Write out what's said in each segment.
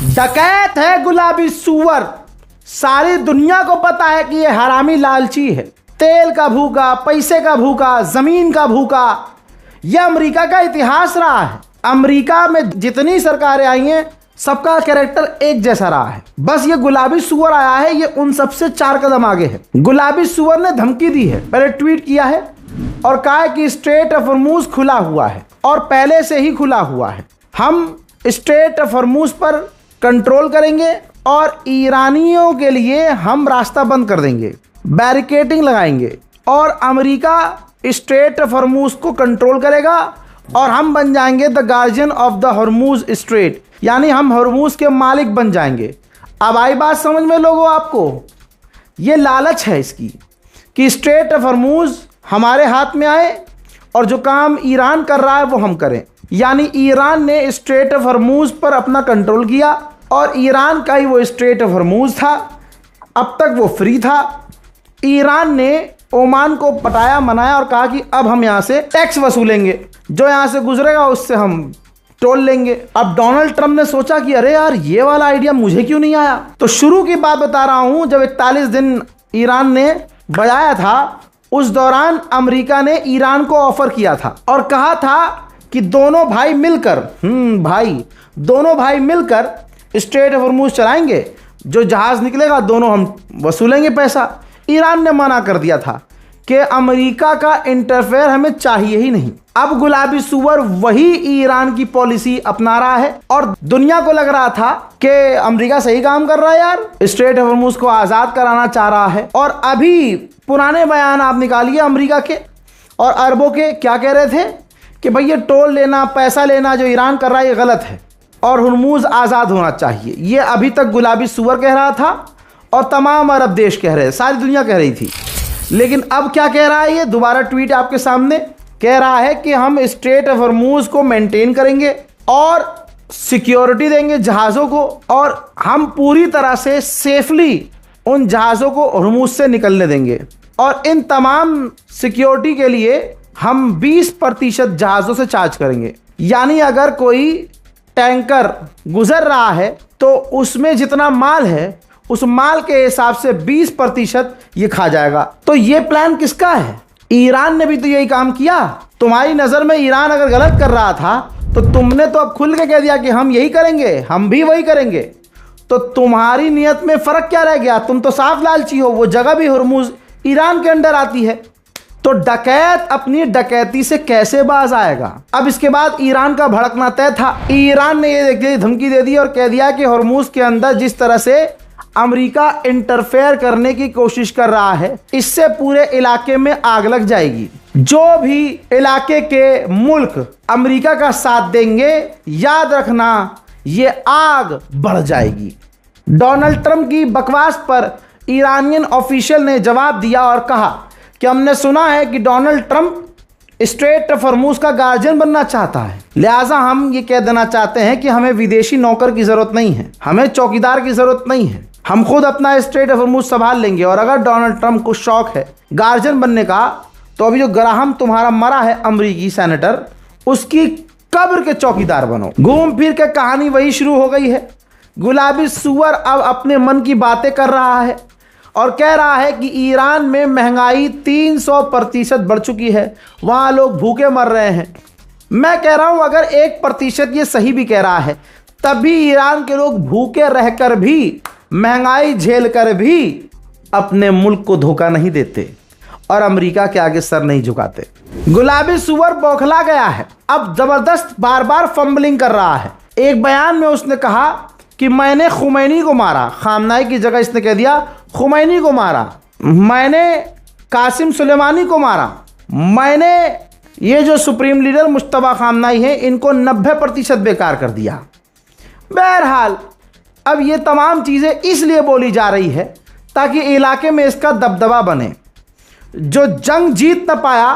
डकैत है गुलाबी सुअर। सारी दुनिया को पता है कि ये हरामी लालची है, तेल का भूखा, पैसे का भूखा, जमीन का भूखा। यह अमेरिका का इतिहास रहा है। अमेरिका में जितनी सरकारें आई हैं सबका कैरेक्टर एक जैसा रहा है। बस ये गुलाबी सुअर आया है, ये उन सबसे 4 कदम आगे है। गुलाबी सुअर ने धमकी दी है, पहले ट्वीट किया है और कहा है कि स्ट्रेट ऑफ हॉर्मुज खुला हुआ है और पहले से ही खुला हुआ है। हम स्ट्रेट ऑफ हॉर्मुज पर कंट्रोल करेंगे और ईरानियों के लिए हम रास्ता बंद कर देंगे, बैरिकेडिंग लगाएंगे और अमेरिका स्ट्रेट ऑफ हॉर्मुज को कंट्रोल करेगा और हम बन जाएंगे the guardian of the Hormuz strait, यानी हम हॉर्मुज के मालिक बन जाएंगे। अब आई बात समझ में लोगों आपको? ये लालच है इसकी कि स्ट्रेट ऑफ हॉर्मुज हमारे हाथ में आए और जो काम ईरान कर रहा है वो हम करें। यानी ईरान ने स्ट्रेट ऑफ हॉर्मुज पर अपना कंट्रोल किया और ईरान का ही वो स्ट्रेट ऑफ हॉर्मुज था। अब तक वो फ्री था। ईरान ने ओमान को पटाया, मनाया और कहा कि अब हम यहाँ से टैक्स वसूलेंगे, जो यहाँ से गुजरेगा उससे हम टोल लेंगे। अब डोनाल्ड ट्रंप ने सोचा कि अरे यार ये वाला आइडिया मुझे क्यों नहीं आया। तो शुरू की बात बता रहा हूँ, जब 41 दिन ईरान ने बजाया था उस दौरान अमेरिका ने ईरान को ऑफर किया था और कहा था कि दोनों भाई मिलकर दोनों भाई मिलकर स्ट्रेट ऑफ हॉर्मुज चलाएंगे, जो जहाज निकलेगा दोनों हम वसूलेंगे पैसा। ईरान ने मना कर दिया था कि अमेरिका का इंटरफेयर हमें चाहिए ही नहीं। अब गुलाबी सुअर वही ईरान की पॉलिसी अपना रहा है और दुनिया को लग रहा था कि अमेरिका सही काम कर रहा है यार, स्ट्रेट ऑफ हॉर्मुज को आज़ाद कराना चाह रहा है। और अभी पुराने बयान आप निकालिए अमेरिका के और अरबों के, क्या कह रहे थे कि भाई ये टोल लेना, पैसा लेना जो ईरान कर रहा है ये गलत है और हॉर्मुज आज़ाद होना चाहिए। ये अभी तक गुलाबी सुअर कह रहा था और तमाम अरब देश कह रहे, सारी दुनिया कह रही थी। लेकिन अब क्या कह रहा है? ये दोबारा ट्वीट आपके सामने कह रहा है कि हम स्ट्रेट ऑफ हॉर्मुज को मेंटेन करेंगे और सिक्योरिटी देंगे जहाज़ों को और हम पूरी तरह से सेफली उन जहाज़ों को हॉर्मुज से निकलने देंगे और इन तमाम सिक्योरिटी के लिए हम 20% जहाज़ों से चार्ज करेंगे। यानी अगर कोई टैंकर गुजर रहा है तो उसमें जितना माल है उस माल के हिसाब से 20% ये खा जाएगा। तो ये प्लान किसका है? ईरान ने भी तो यही काम किया। तुम्हारी नज़र में ईरान अगर गलत कर रहा था तो तुमने तो अब खुल के कह दिया कि हम यही करेंगे, हम भी वही करेंगे। तो तुम्हारी नियत में फ़र्क क्या रह गया? तुम तो साफ लालची हो। वो जगह भी हॉर्मुज ईरान के अंडर आती है। तो डकैत अपनी डकैती से कैसे बाज आएगा? अब इसके बाद ईरान का भड़कना तय था। ईरान ने ये धमकी दे दी और कह दिया कि हॉर्मुज के अंदर जिस तरह से अमेरिका इंटरफेयर करने की कोशिश कर रहा है, इससे पूरे इलाके में आग लग जाएगी। जो भी इलाके के मुल्क अमेरिका का साथ देंगे, याद रखना ये आग बढ़ जाएगी। डोनाल्ड ट्रंप की बकवास पर ईरानियन ऑफिशियल ने जवाब दिया और कहा कि हमने सुना है कि Donald Trump straight of Hormuz का गार्जियन बनना चाहता है, लिहाजा हम ये कह देना चाहते हैं कि हमें विदेशी नौकर की ज़रूरत नहीं है, हमें चौकीदार की ज़रूरत नहीं है, हम खुद अपना स्ट्रेट ऑफ हॉर्मुज संभाल लेंगे। और अगर डोनाल्ड ट्रंप को शौक है गार्जियन बनने का तो अभी जो ग्राहम तुम्हारा मरा है अमरीकी सेनेटर, उसकी कब्र के चौकीदार बनो। घूम फिर के कहानी वही शुरू हो गई है। गुलाबी सुअर अब अपने मन की बातें कर रहा है और कह रहा है कि ईरान में महंगाई 300% बढ़ चुकी है, वहाँ लोग भूखे मर रहे हैं। मैं कह रहा हूँ अगर 1% ये सही भी कह रहा है तब भी ईरान के लोग भूखे रहकर भी, महंगाई झेल कर भी अपने मुल्क को धोखा नहीं देते और अमेरिका के आगे सर नहीं झुकाते। गुलाबी सुअर बौखला गया है, अब जबरदस्त बार बार फंबलिंग कर रहा है। एक बयान में उसने कहा कि मैंने खुमैनी को मारा, खामनाई की जगह इसने कह दिया खुमैनी को मारा, मैंने कासिम सुलेमानी को मारा, मैंने ये जो सुप्रीम लीडर मुश्तबा खामनाई है इनको 90% बेकार कर दिया। बहरहाल अब ये तमाम चीज़ें इसलिए बोली जा रही है ताकि इलाके में इसका दबदबा बने। जो जंग जीत न पाया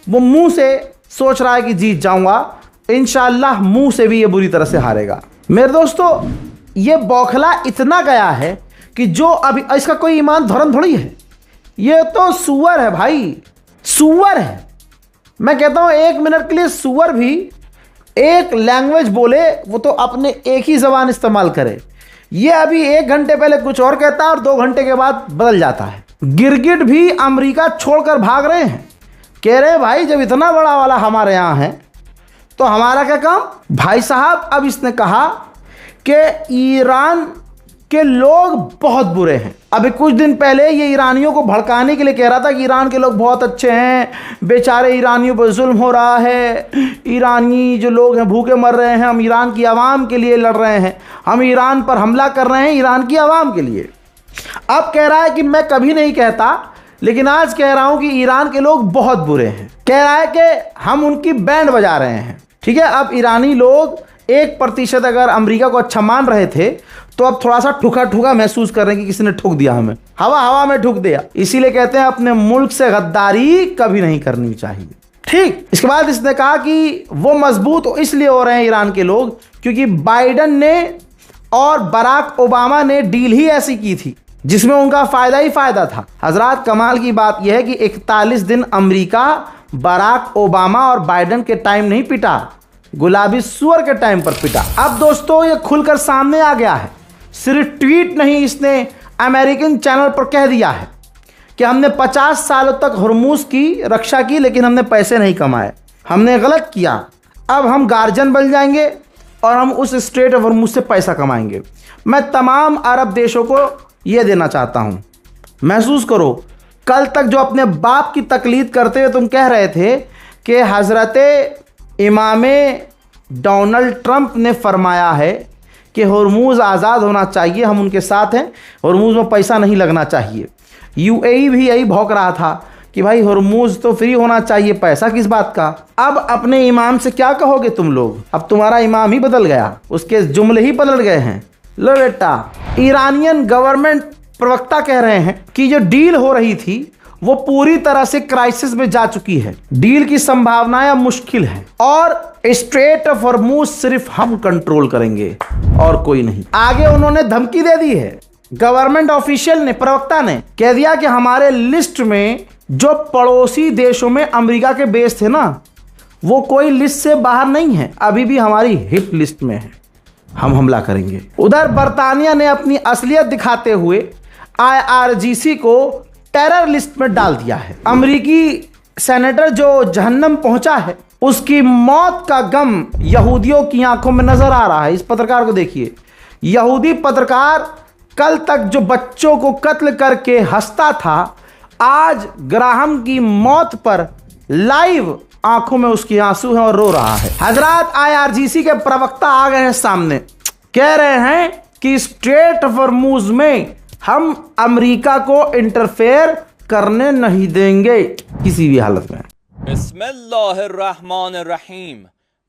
वो मुंह से सोच रहा है कि जीत जाऊंगा, इंशाअल्लाह मुंह से भी ये बुरी तरह से हारेगा। मेरे दोस्तों, ये बौखला इतना गया है कि जो अभी इसका कोई ईमान धर्म थोड़ी है, ये तो सुअर है भाई, सुअर है। मैं कहता हूँ 1 मिनट के लिए सुअर भी एक लैंग्वेज बोले वो तो अपने एक ही जबान इस्तेमाल करे। ये अभी 1 घंटे पहले कुछ और कहता है और 2 घंटे के बाद बदल जाता है। गिरगिट भी अमेरिका छोड़कर भाग रहे हैं, कह रहे भाई जब इतना बड़ा वाला हमारे यहाँ है तो हमारा क्या काम। भाई साहब अब इसने कहा कि ईरान के लोग बहुत बुरे हैं। अभी कुछ दिन पहले ये ईरानियों को भड़काने के लिए कह रहा था कि ईरान के लोग बहुत अच्छे हैं, बेचारे ईरानियों पर जुल्म हो रहा है, ईरानी जो लोग हैं भूखे मर रहे हैं, हम ईरान की आवाम के लिए लड़ रहे हैं, हम ईरान पर हमला कर रहे हैं ईरान की आवाम के लिए। अब कह रहा है कि मैं कभी नहीं कहता, लेकिन आज कह रहा हूं कि ईरान के लोग बहुत बुरे हैं। कह रहा है कि हम उनकी बैंड बजा रहे हैं। ठीक है, अब ईरानी लोग 1% अगर अमेरिका को अच्छा मान रहे थे तो अब थोड़ा सा ठुका ठुका महसूस कर रहे हैं कि किसी ने ठुक दिया, हमें हवा हवा में ठुक दिया। इसीलिए कहते हैं अपने मुल्क से गद्दारी कभी नहीं करनी चाहिए। ठीक, इसके बाद इसने कहा कि वो मजबूत इसलिए हो रहे हैं ईरान के लोग क्योंकि बाइडन ने और बराक ओबामा ने डील ही ऐसी की थी जिसमें उनका फायदा ही फायदा था। हजरात कमाल की बात यह है कि 41 दिन अमेरिका बराक ओबामा और बाइडन के टाइम नहीं पिटा, गुलाबी सुअर के टाइम पर पिटा। अब दोस्तों ये खुलकर सामने आ गया है, सिर्फ ट्वीट नहीं, इसने अमेरिकन चैनल पर कह दिया है कि हमने 50 सालों तक हुर्मुज़ की रक्षा की लेकिन हमने पैसे नहीं कमाए, हमने गलत किया। अब हम गार्जियन बन जाएंगे और हम उस स्ट्रेट ऑफ हुर्मुज़ से पैसा कमाएंगे। मैं तमाम अरब देशों को यह देना चाहता हूं, महसूस करो, कल तक जो अपने बाप की तकलीद करते हुए तुम कह रहे थे कि हज़रत इमाम डोनाल्ड ट्रंप ने फरमाया है कि हुर्मुज़ आज़ाद होना चाहिए, हम उनके साथ हैं, हुर्मुज़ में पैसा नहीं लगना चाहिए। यूएई भी यही भौंक रहा था कि भाई हुर्मुज़ तो फ्री होना चाहिए, पैसा किस बात का। अब अपने इमाम से क्या कहोगे तुम लोग, अब तुम्हारा इमाम ही बदल गया, उसके जुमले ही बदल गए हैं। लो बेटा, ईरानियन गवर्नमेंट प्रवक्ता कह रहे हैं कि जो डील हो रही थी वो पूरी तरह से क्राइसिस में जा चुकी है, डील की संभावनाएं मुश्किल है और स्ट्रेट ऑफ हॉर्मुज़ सिर्फ हम कंट्रोल करेंगे और कोई नहीं। आगे उन्होंने धमकी दे दी है, गवर्नमेंट ऑफिशियल ने, प्रवक्ता ने कह दिया कि हमारे लिस्ट में जो पड़ोसी देशों में अमेरिका के बेस थे ना, वो कोई लिस्ट से बाहर नहीं है, अभी भी हमारी हिट लिस्ट में है, हम हमला करेंगे। उधर बर्तानिया ने अपनी असलियत दिखाते हुए IRGC को टेरर लिस्ट में डाल दिया है। अमेरिकी सेनेटर जो जहन्नम पहुंचा है उसकी मौत का गम यहूदियों की आंखों में नजर आ रहा है। इस पत्रकार को देखिए, यहूदी पत्रकार कल तक जो बच्चों को कत्ल करके हंसता था, आज ग्राहम की मौत पर लाइव आंखों में उसके आंसू हैं और रो रहा है। हजरात IRGC के प्रवक्ता आ गए हैं सामने, कह रहे हैं कि स्ट्रेट ऑफ हॉर्मुज़ में हम अमेरिका को इंटरफेयर करने नहीं देंगे किसी भी हालत में। बिस्मिल्लाहिर्रहमानिर्रहीम।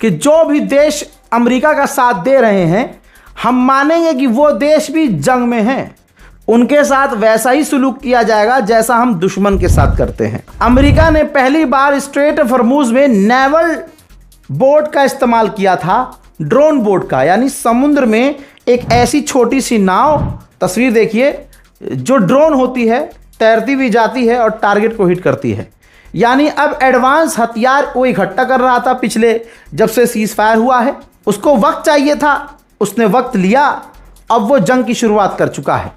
कि जो भी देश अमेरिका का साथ दे रहे हैं हम मानेंगे कि वो देश भी जंग में हैं, उनके साथ वैसा ही सुलूक किया जाएगा जैसा हम दुश्मन के साथ करते हैं। अमेरिका ने पहली बार स्ट्रेट ऑफ हॉर्मुज़ में नेवल बोट का इस्तेमाल किया था, ड्रोन बोट का, यानी समुद्र में एक ऐसी छोटी सी नाव, तस्वीर देखिए, जो ड्रोन होती है, तैरती भी जाती है और टारगेट को हिट करती है। यानी अब एडवांस हथियार वो इकट्ठा कर रहा था पिछले जब से सीज फायर हुआ है, उसको वक्त चाहिए था, उसने वक्त लिया, अब वो जंग की शुरुआत कर चुका है।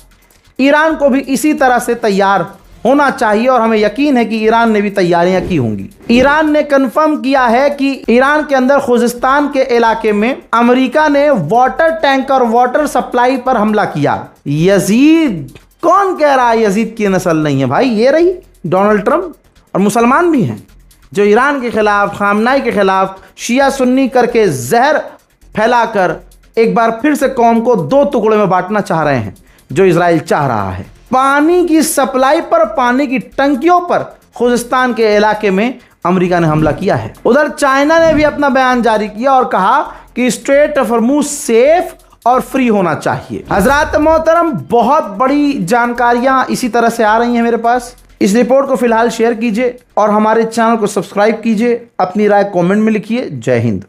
ईरान को भी इसी तरह से तैयार होना चाहिए और हमें यकीन है कि ईरान ने भी तैयारियां की होंगी। ईरान ने कंफर्म किया है कि ईरान के अंदर खुजिस्तान के इलाके में अमेरिका ने वाटर टैंक और वाटर सप्लाई पर हमला किया। यजीद, कौन कह रहा है यजीद की नस्ल नहीं है भाई, ये रही डोनाल्ड ट्रंप, और मुसलमान भी हैं जो ईरान के खिलाफ, खामनाई के खिलाफ शिया सुन्नी करके जहर फैलाकर एक बार फिर से कौम को 2 टुकड़े में बांटना चाह रहे हैं, जो इजराइल चाह रहा है। पानी की सप्लाई पर, पानी की टंकियों पर खुजिस्तान के इलाके में अमेरिका ने हमला किया है। उधर चाइना ने भी अपना बयान जारी किया और कहा कि स्ट्रेट ऑफ हॉर्मूज सेफ और फ्री होना चाहिए। हजरात मोहतरम, बहुत बड़ी जानकारियां इसी तरह से आ रही हैं मेरे पास। इस रिपोर्ट को फिलहाल शेयर कीजिए और हमारे चैनल को सब्सक्राइब कीजिए। अपनी राय कमेंट में लिखिए। जय हिंद।